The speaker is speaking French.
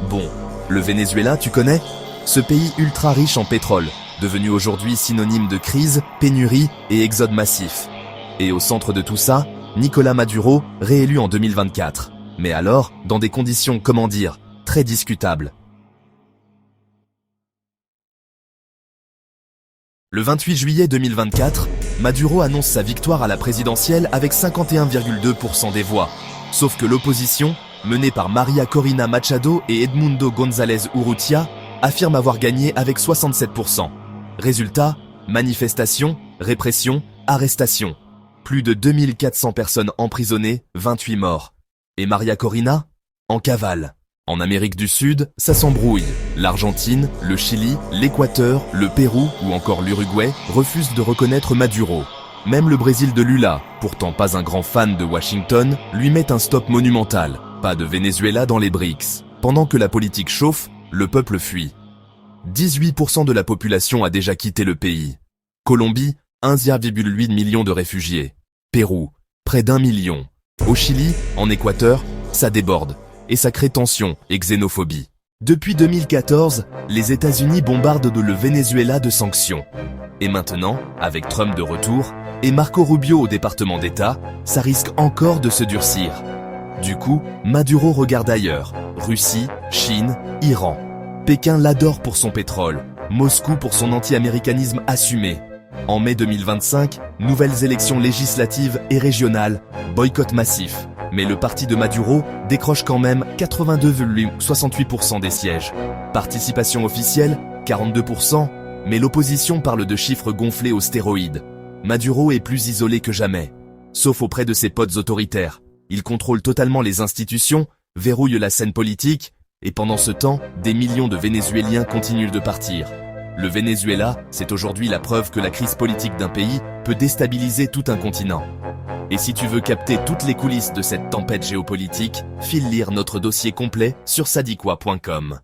Bon, le Venezuela, tu connais? Ce pays ultra riche en pétrole, devenu aujourd'hui synonyme de crise, pénurie et exode massif. Et au centre de tout ça, Nicolás Maduro, réélu en 2024. Mais alors, dans des conditions, comment dire, très discutables. Le 28 juillet 2024, Maduro annonce sa victoire à la présidentielle avec 51,2% des voix. Sauf que l'opposition, menée par María Corina Machado et Edmundo González Urrutia, affirme avoir gagné avec 67%. Résultat, manifestations, répression, arrestations. Plus de 2400 personnes emprisonnées, 28 morts. Et María Corina? En cavale. En Amérique du Sud, ça s'embrouille. L'Argentine, le Chili, l'Équateur, le Pérou ou encore l'Uruguay refusent de reconnaître Maduro. Même le Brésil de Lula, pourtant pas un grand fan de Washington, lui met un stop monumental. Pas de Venezuela dans les BRICS. Pendant que la politique chauffe, le peuple fuit. 18% de la population a déjà quitté le pays. Colombie, 1,8 million de réfugiés. Pérou, près d'1 million. Au Chili, en Équateur, ça déborde. Et ça crée tension et xénophobie. Depuis 2014, les États-Unis bombardent le Venezuela de sanctions. Et maintenant, avec Trump de retour, et Marco Rubio au département d'État, ça risque encore de se durcir. Du coup, Maduro regarde ailleurs. Russie, Chine, Iran. Pékin l'adore pour son pétrole, Moscou pour son anti-américanisme assumé. En mai 2025, nouvelles élections législatives et régionales, boycott massif. Mais le parti de Maduro décroche quand même 82,68% des sièges. Participation officielle, 42%, mais l'opposition parle de chiffres gonflés aux stéroïdes. Maduro est plus isolé que jamais, sauf auprès de ses potes autoritaires. Il contrôle totalement les institutions, verrouille la scène politique, et pendant ce temps, des millions de Vénézuéliens continuent de partir. Le Venezuela, c'est aujourd'hui la preuve que la crise politique d'un pays peut déstabiliser tout un continent. Et si tu veux capter toutes les coulisses de cette tempête géopolitique, file lire notre dossier complet sur sadikwa.com.